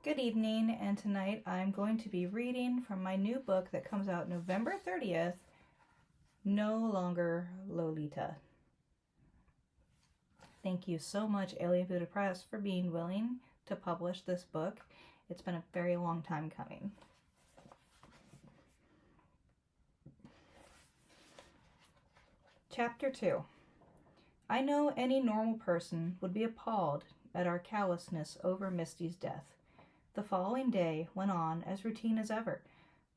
Good evening, and tonight I'm going to be reading from my new book that comes out November 30th, No Longer Lolita. Thank you so much, Alien Buddha Press, for being willing to publish this book. It's been a very long time coming. Chapter 2. I know any normal person would be appalled at our callousness over Misty's death. The following day went on as routine as ever.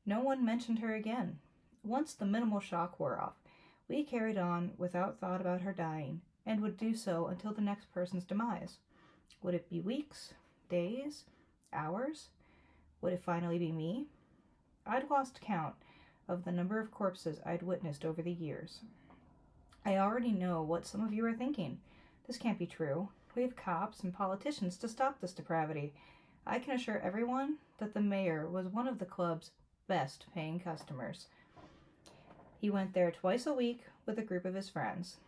No one mentioned her again. Once the minimal shock wore off, we carried on without thought about her dying, and would do so until the next person's demise. Would it be weeks, days, hours? Would it finally be me? I'd lost count of the number of corpses I'd witnessed over the years. I already know what some of you are thinking. This can't be true. We have cops and politicians to stop this depravity. I can assure everyone that the mayor was one of the club's best paying customers. He went there twice a week with a group of his friends.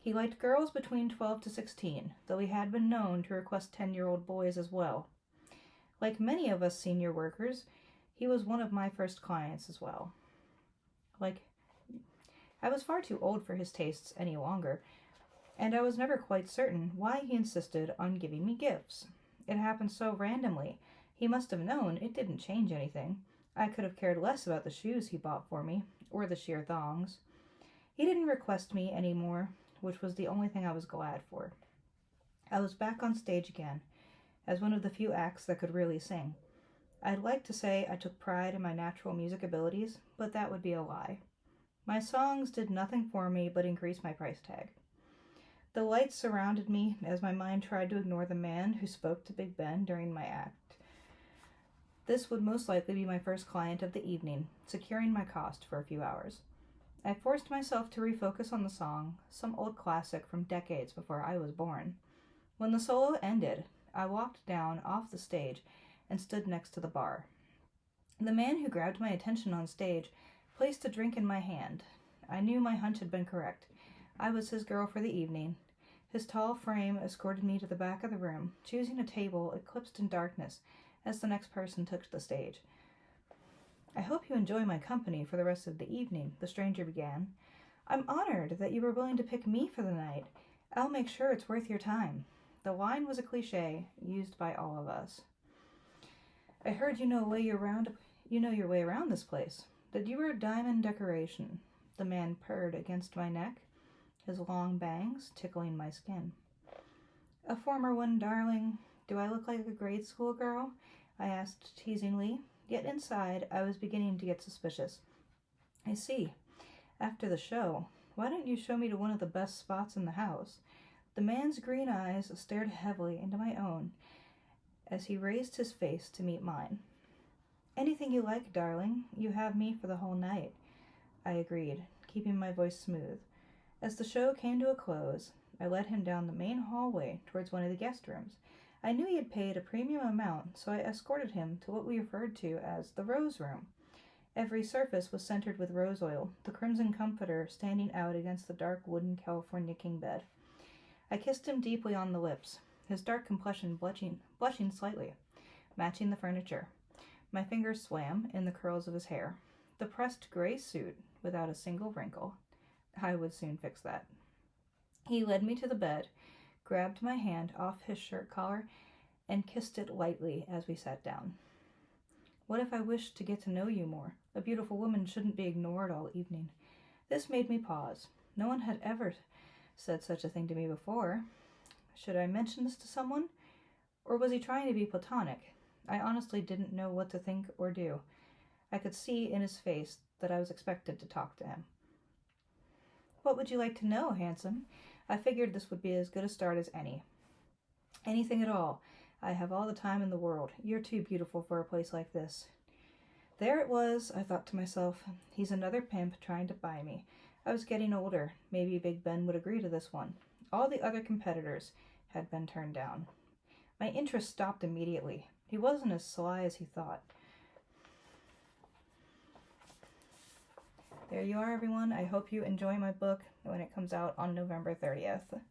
He liked girls between 12 to 16, though he had been known to request 10-year-old boys as well. Like many of us senior workers, he was one of my first clients as well. I was far too old for his tastes any longer, and I was never quite certain why he insisted on giving me gifts. It happened so randomly. He must have known it didn't change anything. I could have cared less about the shoes he bought for me, or the sheer thongs. He didn't request me anymore, which was the only thing I was glad for. I was back on stage again, as one of the few acts that could really sing. I'd like to say I took pride in my natural music abilities, but that would be a lie. My songs did nothing for me but increase my price tag. The lights surrounded me as my mind tried to ignore the man who spoke to Big Ben during my act. This would most likely be my first client of the evening, securing my cost for a few hours. I forced myself to refocus on the song, some old classic from decades before I was born. When the solo ended, I walked down off the stage and stood next to the bar. The man who grabbed my attention on stage placed a drink in my hand. I knew my hunch had been correct. I was his girl for the evening. His tall frame escorted me to the back of the room, choosing a table eclipsed in darkness as the next person took to the stage. I hope you enjoy my company for the rest of the evening, the stranger began. I'm honored that you were willing to pick me for the night. I'll make sure it's worth your time. The line was a cliche used by all of us. I heard you know your way around this place, that you were a diamond decoration. The man purred against my neck, his long bangs tickling my skin. A former one, darling. Do I look like a grade school girl? I asked teasingly, yet inside I was beginning to get suspicious. I see. After the show, why don't you show me to one of the best spots in the house? The man's green eyes stared heavily into my own as he raised his face to meet mine. Anything you like, darling. You have me for the whole night. I agreed, keeping my voice smooth. As the show came to a close, I led him down the main hallway towards one of the guest rooms. I knew he had paid a premium amount, so I escorted him to what we referred to as the Rose Room. Every surface was centered with rose oil, the crimson comforter standing out against the dark wooden California king bed. I kissed him deeply on the lips, his dark complexion blushing slightly, matching the furniture. My fingers swam in the curls of his hair, the pressed gray suit without a single wrinkle. I would soon fix that. He led me to the bed, grabbed my hand off his shirt collar, and kissed it lightly as we sat down. What if I wished to get to know you more? A beautiful woman shouldn't be ignored all evening. This made me pause. No one had ever said such a thing to me before. Should I mention this to someone? Or was he trying to be platonic? I honestly didn't know what to think or do. I could see in his face that I was expected to talk to him. What would you like to know, handsome? I figured this would be as good a start as any. Anything at all. I have all the time in the world. You're too beautiful for a place like this. There it was, I thought to myself. He's another pimp trying to buy me. I was getting older. Maybe Big Ben would agree to this one. All the other competitors had been turned down. My interest stopped immediately. He wasn't as sly as he thought. There you are, everyone. I hope you enjoy my book when it comes out on November 30th.